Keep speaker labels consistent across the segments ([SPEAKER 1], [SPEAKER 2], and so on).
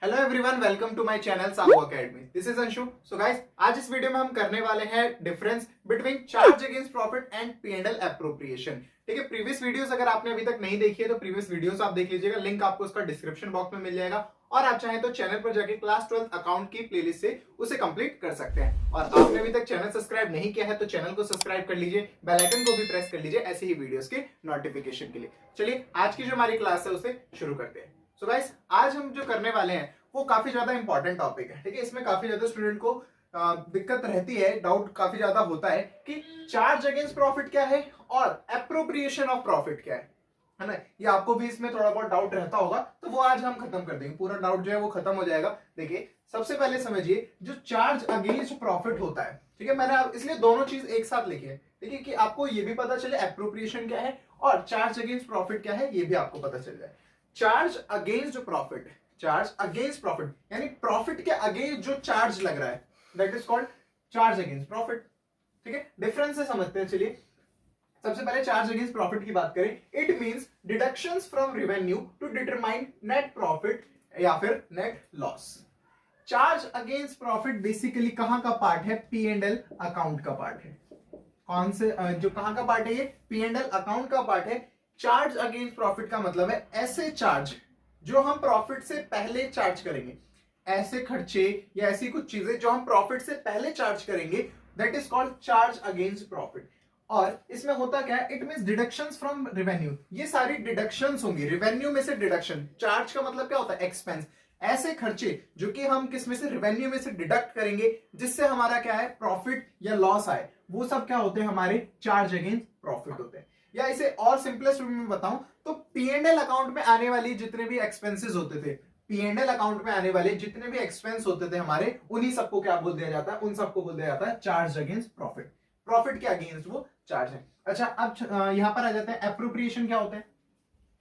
[SPEAKER 1] Hello everyone, welcome to my channel Sahu academy. This is Anshu. So guys, आज इस video में हम करने वाले हैं difference between charge against profit and P&L appropriation. ठीक है, प्रीवियस वीडियोस अगर आपने अभी तक नहीं देखी है तो प्रीवियस वीडियोस आप देख लीजिएगा, लिंक आपको उसका डिस्क्रिप्शन बॉक्स में मिल जाएगा। और आप चाहें तो चैनल पर जाके क्लास 12 अकाउंट की प्लेलिस्ट से उसे कंप्लीट कर सकते हैं। और आपने अभी तक चैनल सब्सक्राइब नहीं किया है तो चैनल को सब्सक्राइब कर लीजिए, बेल आइकन को भी प्रेस कर लीजिए ऐसे ही वीडियोस के नोटिफिकेशन के लिए। चलिए आज की जो हमारी क्लास है उसे शुरू करते हैं। सो गाइस, आज हम जो करने वाले हैं वो काफी ज्यादा इंपॉर्टेंट टॉपिक है। ठीक है, इसमें काफी ज्यादा स्टूडेंट को दिक्कत रहती है, डाउट काफी ज्यादा होता है कि चार्ज अगेंस्ट प्रॉफिट क्या है और एप्रोप्रिएशन ऑफ प्रॉफिट क्या है ना। ये आपको भी इसमें थोड़ा बहुत डाउट रहता होगा, तो वो आज हम खत्म कर देंगे। पूरा डाउट जो है वो खत्म हो जाएगा। देखिए, सबसे पहले समझिए जो चार्ज अगेंस्ट प्रॉफिट होता है। ठीक है, मैंने इसलिए दोनों चीज एक साथ लिखी है। देखिए कि आपको ये भी पता चले एप्रोप्रिएशन क्या है और चार्ज अगेंस्ट प्रॉफिट क्या है, ये भी आपको पता चल जाए। Charge against profit, charge against profit यानी प्रॉफिट के अगेंस्ट जो चार्ज लग रहा है, that is called charge against profit. ठीक है, डिफरेंस से समझते हैं। चलिए सबसे पहले चार्ज अगेंस्ट प्रॉफिट की बात करें, it means deductions from revenue to determine net profit या फिर net loss. Charge against profit basically कहां का पार्ट है? P&L अकाउंट का पार्ट है। कौन से जो कहां का पार्ट है? ये P&L अकाउंट का पार्ट है। चार्ज अगेंस्ट प्रॉफिट का मतलब है ऐसे चार्ज जो हम प्रॉफिट से पहले चार्ज करेंगे, ऐसे खर्चे या ऐसी कुछ चीजें जो हम प्रॉफिट से पहले चार्ज करेंगे, that is called charge against profit. और इसमें होता क्या है? It means deductions from revenue. ये सारी डिडक्शंस होंगी, रेवेन्यू में से डिडक्शन। चार्ज का मतलब क्या होता है? एक्सपेंस। ऐसे खर्चे जो कि हम किस में से? रेवेन्यू में से डिडक्ट करेंगे, जिससे हमारा क्या है? प्रॉफिट या लॉस आए, वो सब क्या होते हैं? हमारे चार्ज अगेंस्ट प्रॉफिट होते हैं। या इसे और सिंपलेस्ट वे में बताऊं तो P&L अकाउंट में आने वाली जितने भी एक्सपेंसेस होते थे, P&L अकाउंट में आने वाले जितने भी एक्सपेंस होते थे हमारे, उन्हीं सबको क्या बोल दिया जाता है? उन सबको बोल दिया जाता है चार्ज अगेंस्ट प्रॉफिट। प्रॉफिट के अगेंस्ट वो चार्ज है। अच्छा, अब यहां पर आ जाते हैं एप्रोप्रिएशन क्या होता है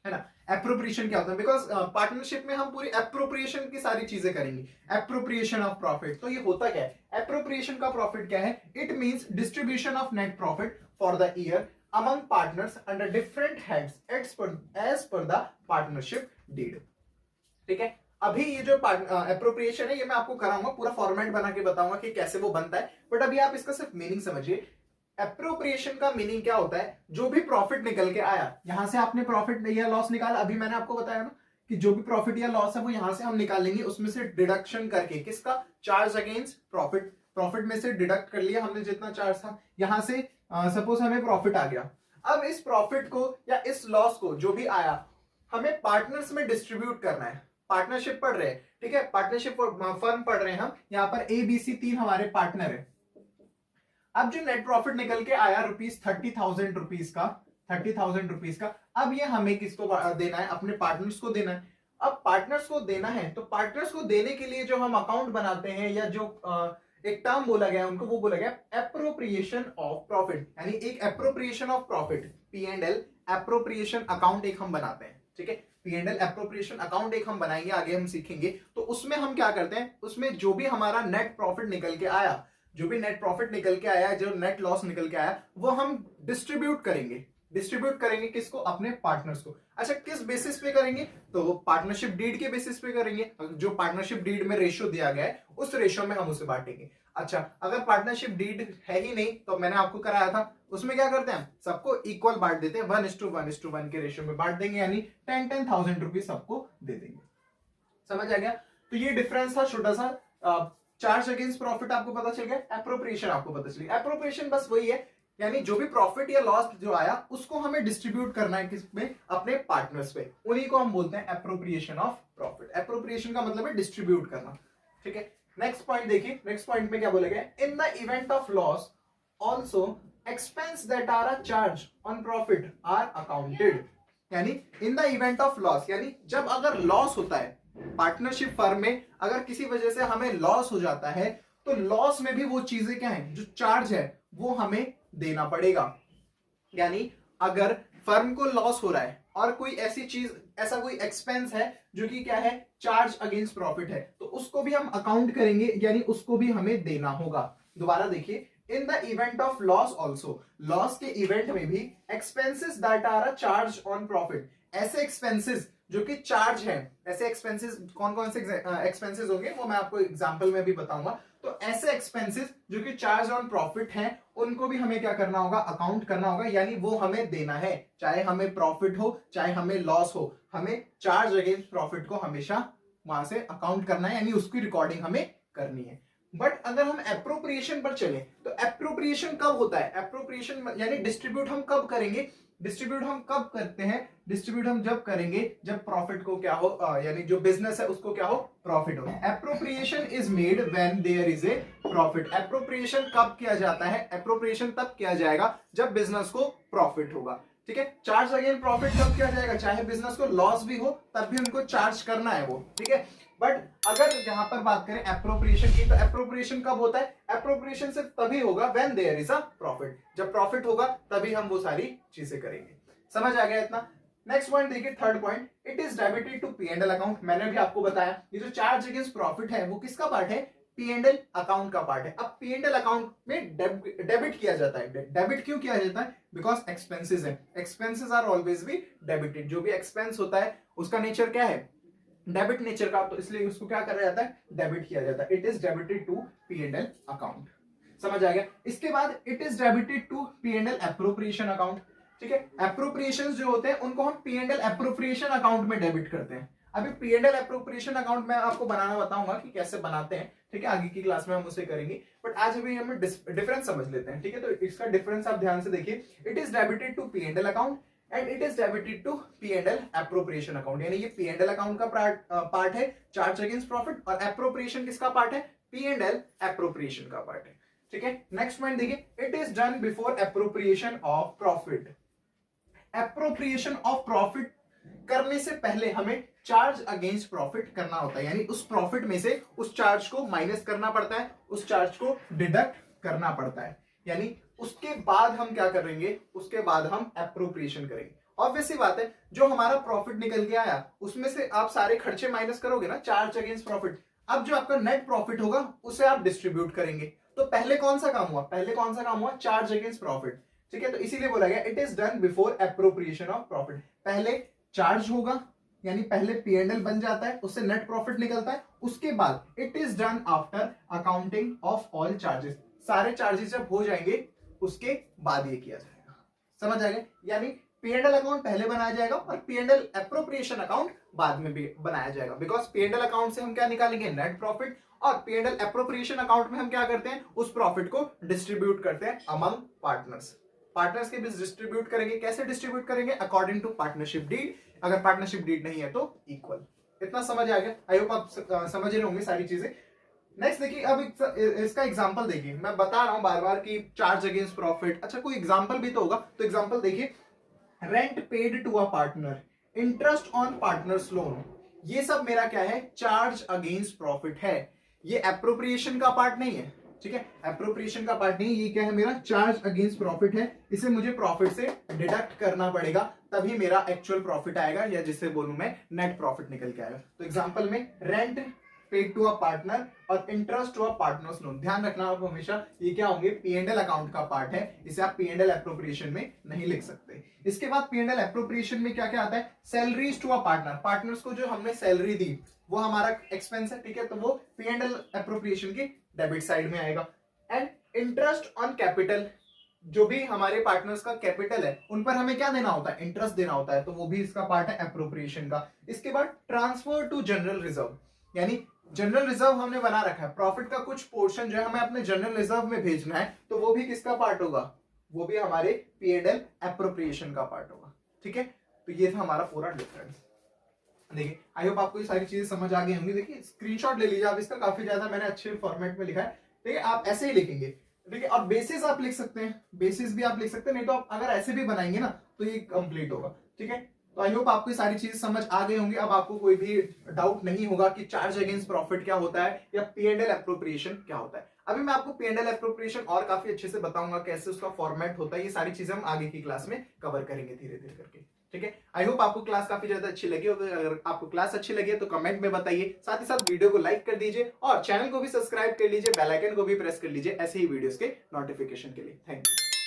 [SPEAKER 1] ना। एप्रोप्रिएशन क्या होता है? बिकॉज पार्टनरशिप में हम पूरी एप्रोप्रिएशन की सारी चीजें करेंगे। एप्रोप्रिएशन ऑफ प्रॉफिट, तो ये होता क्या है? एप्रोप्रिएशन का प्रॉफिट क्या है? It means distribution of net profit for the year among partners under different heads as per the partnership deed। ठीक है, अभी ये जो एप्रोप्रिएशन है ये मैं आपको कराऊंगा, पूरा फॉर्मेट बना के बताऊंगा कि कैसे वो बनता है। बट अभी आप इसका सिर्फ मीनिंग समझिए। एप्रोप्रिएशन का मीनिंग क्या होता है? जो भी प्रॉफिट निकल के आया, यहां से आपने प्रॉफिट या लॉस निकाला, अभी मैंने आपको बताया ना कि जो भी प्रॉफिट या लॉस है वो यहां से हम निकाल लेंगे, उसमें से डिडक्शन करके। किसका? Charge against profit. प्रॉफिट में से डिडक्ट कर लिया हमने जितना चार्ज था, यहां से सपोज हमें प्रॉफिट आ गया। अब इस प्रॉफिट को या इस लॉस को जो भी आया, हमें पार्टनर्स में डिस्ट्रीब्यूट करना है। पार्टनरशिप पढ़ रहे हैं, ठीक है, पार्टनरशिप फर्म पढ़ रहे हैं हम। यहाँ पर ABC 3 हमारे पार्टनर है। अब जो नेट प्रॉफिट निकल के आया ₹30,000 का, 30,000 रुपीज का, अब ये हमें किसको देना है? अपने पार्टनर्स को देना है। अब पार्टनर्स को देना है तो पार्टनर्स को देने के लिए जो हम अकाउंट बनाते हैं या जो एक टर्म बोला गया उनको, वो बोला गया एप्रोप्रिएशन ऑफ प्रॉफिट। यानी एक appropriation of profit, P&L appropriation account एक हम बनाते हैं। ठीक है, P&L एप्रोप्रिएशन अकाउंट एक हम बनाएंगे, आगे हम सीखेंगे। तो उसमें हम क्या करते हैं? उसमें जो भी हमारा नेट प्रॉफिट निकल के आया, जो भी नेट प्रॉफिट निकल के आया, जो नेट लॉस निकल के आया, वो हम डिस्ट्रीब्यूट करेंगे। डिस्ट्रीब्यूट करेंगे किसको? अपने पार्टनर्स को। अच्छा, किस बेसिस पे करेंगे? तो पार्टनरशिप डीड के बेसिस पे करेंगे। जो पार्टनरशिप डीड में रेशियो दिया गया है उस रेशियो में हम उसे बांटेंगे। अच्छा, अगर पार्टनरशिप डीड है ही नहीं तो मैंने आपको कराया था, उसमें क्या करते हैं? सबको इक्वल बांट देते हैं, 1:1:1 के रेशियो में बांट देंगे, यानी 10,000 रुपीज सबको दे देंगे। समझ आ गया? तो ये डिफरेंस था छोटा सा। चार्ज अगेंस्ट प्रॉफिट आपको पता चल गया, एप्रोप्रिएशन आपको पता चल गया। एप्रोप्रिएशन बस वही है, यानी जो भी प्रॉफिट या लॉस जो आया उसको हमें डिस्ट्रीब्यूट करना है किसमें? अपने पार्टनर्स पे। उन्हीं को हम बोलते हैं एप्रोप्रिएशन ऑफ प्रॉफिट। एप्रोप्रिएशन का मतलब है डिस्ट्रीब्यूट करना। ठीक है, नेक्स्ट पॉइंट देखिए। नेक्स्ट पॉइंट में क्या बोला गया? In the event of loss also expense that are a charge on profit are accounted. यानी in the event of loss, यानी जब अगर लॉस होता है पार्टनरशिप फर्म में, अगर किसी वजह से हमें लॉस हो जाता है, तो लॉस में भी वो चीजें क्या है? जो चार्ज है वो हमें देना पड़ेगा। यानी अगर फर्म को लॉस हो रहा है और कोई ऐसी चीज, ऐसा कोई एक्सपेंस है जो कि क्या है? चार्ज अगेंस्ट प्रॉफिट है, तो उसको भी हम अकाउंट करेंगे, यानी उसको भी हमें देना होगा। दोबारा देखिए, in the event of loss also, loss के इवेंट में भी expenses that are a charge on profit, ऐसे एक्सपेंसेस जो कि चार्ज है, ऐसे एक्सपेंसेस कौन कौन से एक्सपेंसेस होंगे वो मैं आपको एग्जांपल में भी बताऊंगा। तो ऐसे एक्सपेंसेस जो कि चार्ज ऑन प्रॉफिट हैं उनको भी हमें क्या करना होगा, अकाउंट करना होगा, यानी वो हमें देना है, चाहे हमें प्रॉफिट हो चाहे हमें लॉस हो, हमें चार्ज अगेंस्ट प्रॉफिट को हमेशा वहां से अकाउंट करना है, यानी उसकी रिकॉर्डिंग हमें करनी है। बट अगर हम एप्रोप्रिएशन पर चले तो एप्रोप्रिएशन कब होता है, एप्रोप्रिएशन यानी डिस्ट्रीब्यूट हम कब करेंगे, डिस्ट्रीब्यूट हम कब करते हैं, डिस्ट्रीब्यूट हम जब करेंगे जब प्रॉफिट को क्या हो, यानी जो बिजनेस है उसको क्या हो, प्रॉफिट हो। Appropriation is made when there is a profit. Appropriation कब किया जाता है, एप्रोप्रिएशन तब किया जाएगा जब बिजनेस को प्रॉफिट होगा, ठीक है। चार्ज अगेन प्रॉफिट कब किया जाएगा, चाहे बिजनेस को लॉस भी हो तब भी उनको चार्ज करना है वो, ठीक है। बट अगर यहां पर बात करें एप्रोप्रिएशन की, तो एप्रोप्रिएशन कब होता है, एप्रोप्रिएशन सिर्फ तभी होगा when there is a profit, जब प्रॉफिट होगा तभी हम वो सारी चीजें करेंगे। समझ आ गया इतना। नेक्स्ट पॉइंट देखिए, third point, it is debited to P and L account. मैंने भी आपको बताया ये जो चार्ज अगेंस्ट प्रॉफिट है वो किसका पार्ट है, पी एंड एल अकाउंट का पार्ट है। अब पी एंड एल अकाउंट में डेबिट किया जाता है। डेबिट क्यों किया जाता है, बिकॉज एक्सपेंसेस है, expenses are always be debited. जो भी एक्सपेंस होता है उसका नेचर क्या है, डेबिट नेचर का, तो इसलिए उसको क्या करा जाता है, डेबिट किया जाता है। It is debited to P and L account. समझ आ गया। इसके बाद it is debited to P and L appropriation account, ठीक है। एप्रोप्रिएशन जो होते हैं उनको हम P and L appropriation account में डेबिट करते हैं। अभी P and L appropriation account मैं आपको बनाना बताऊंगा कि कैसे बनाते हैं, ठीक है, आगे की क्लास में हम उसे करेंगे। बट आज अभी हम डिफरेंस समझ लेते हैं, ठीक है। तो इसका डिफरेंस आप ध्यान से देखिए, it is debited to P and L account and it is debited to P and L appropriation account. यानी ये पी एंड एल अकाउंट का पार्ट है चार्ज अगेंस्ट प्रॉफिट, और एप्रोप्रिएशन किसका पार्ट है, पी एंड एल एप्रोप्रिएशन का part है, ठीक है। नेक्स्ट पॉइंट देखिए, it is done before appropriation of profit. Appropriation of profit करने से पहले हमें चार्ज अगेंस्ट प्रॉफिट करना होता है, यानी उस प्रॉफिट में से उस चार्ज को माइनस करना पड़ता है, उस चार्ज को डिडक्ट करना पड़ता है, यानी उसके बाद हम क्या करेंगे, उसके बाद हम एप्रोप्रिएशन करेंगे। ऑब्वियसली बात है, जो हमारा प्रॉफिट निकल के आया उसमें से आप सारे खर्चे माइनस करोगे ना, चार्ज अगेंस्ट प्रॉफिट। अब जो आपका नेट प्रॉफिट होगा उसे आप डिस्ट्रीब्यूट करेंगे। तो पहले कौन सा काम हुआ, पहले कौन सा काम हुआ, चार्ज अगेंस्ट प्रॉफिट, ठीक है। तो इसीलिए बोला गया it is done before appropriation of profit. पहले चार्ज होगा, यानी पहले पी एंड एल बन जाता है, उससे नेट प्रॉफिट निकलता है, उसके बाद it is done after accounting of all charges. सारे चार्जेस जब हो जाएंगे उसके बाद ये किया जाएगा। समझ आ गया। यानी पी एंड एल अकाउंट पहले बनाया जाएगा और P and L appropriation account बाद में भी बनाया जाएगा, because P and L account से हम क्या निकालेंगे, नेट प्रॉफिट, और P and L appropriation account में हम क्या करते हैं, उस प्रॉफिट को डिस्ट्रीब्यूट करते हैं अमंग पार्टनर्स। पार्टनर्स के बीच डिस्ट्रीब्यूट करेंगे। कैसे डिस्ट्रीब्यूट करेंगे, अकॉर्डिंग टू पार्टनरशिप डीड। अगर पार्टनरशिप डीड नहीं है तो इक्वल। इतना समझ आ गया, आई होप आप समझ रहे होंगे सारी चीजें। नेक्स्ट देखिए, अब इसका एग्जांपल देखिए। मैं बता रहा हूं बार बार कि चार्ज अगेंस्ट प्रॉफिट, अच्छा कोई एग्जांपल भी तो होगा, तो एग्जांपल देखिए, rent paid to a partner, interest on partner's loan, ये सब मेरा क्या है, चार्ज अगेंस्ट प्रॉफिट है। ये एप्रोप्रिएशन का पार्ट नहीं है, ठीक है, एप्रोप्रिएशन का पार्ट नहीं, ये क्या है, मेरा चार्ज अगेंस्ट प्रॉफिट है। इसे मुझे प्रॉफिट से डिडक्ट करना पड़ेगा, तभी मेरा एक्चुअल प्रॉफिट आएगा, या जिसे बोलूं मैं नेट प्रॉफिट निकल के आएगा। तो एग्जांपल में rent paid to a partner और interest to a partners loan, ध्यान रखना आप हमेशा, ये क्या होंगे, पी एंड एल अकाउंट का पार्ट है, इसे आप पी एंड एल एप्रोप्रिएशन में नहीं लिख सकते। इसके बाद पी एंड एल एप्रोप्रिएशन में क्या क्या आता है, salaries to a partner, partners को जो हमने सैलरी दी वो हमारा एक्सपेंस है, ठीक है, तो वो पी एंड एल एप्रोप्रिएशन की डेबिट साइड में आएगा। एंड इंटरेस्ट ऑन कैपिटल, जो भी हमारे पार्टनर्स का कैपिटल है उन पर हमें क्या देना होता है, इंटरेस्ट देना होता है, तो वो भी इसका पार्ट है एप्रोप्रिएशन का। इसके बाद ट्रांसफर टू जनरल रिजर्व, यानी जनरल रिजर्व हमने बना रखा है, प्रॉफिट का कुछ पोर्शन जो है हमें अपने जनरल रिजर्व में भेजना है, तो वो भी किसका पार्ट होगा, वो भी हमारे पी एंड एल एप्रोप्रिएशन का पार्ट होगा, ठीक है। तो ये था हमारा पूरा डिफरेंस। देखिए, आई होप आपको ये सारी चीजें समझ आ गई होंगी। देखिए स्क्रीनशॉट ले लीजिए आप इसका, काफी ज्यादा मैंने अच्छे फॉर्मेट में लिखा है, ठीक है। आप ऐसे ही लिखेंगे, ठीक है, और बेसिस आप लिख सकते हैं, बेसिस भी आप लिख सकते हैं, नहीं तो आप अगर ऐसे भी बनाएंगे ना तो ये कंप्लीट होगा, ठीक है। तो आई होप आपको ये सारी चीजें समझ आ गई होंगी। अब आपको कोई भी डाउट नहीं होगा कि चार्ज अगेंस्ट प्रॉफिट क्या होता है या पी एंड एल एप्रोप्रिएशन क्या होता है। अभी मैं आपको पी एंड एल एप्रोप्रिएशन और काफी अच्छे से बताऊंगा, कैसे उसका फॉर्मेट होता है। ये सारी चीजें हम आगे की क्लास में कवर करेंगे धीरे धीरे करके, ठीक है। आई होप आपको क्लास काफी ज्यादा अच्छी लगी होगी। अगर आपको क्लास अच्छी लगी है तो कमेंट में बताइए, साथ ही साथ वीडियो को लाइक कर दीजिए और चैनल को भी सब्सक्राइब कर लीजिए, बेल आइकन को भी प्रेस कर लीजिए ऐसे ही वीडियोस के नोटिफिकेशन के लिए। Thank you.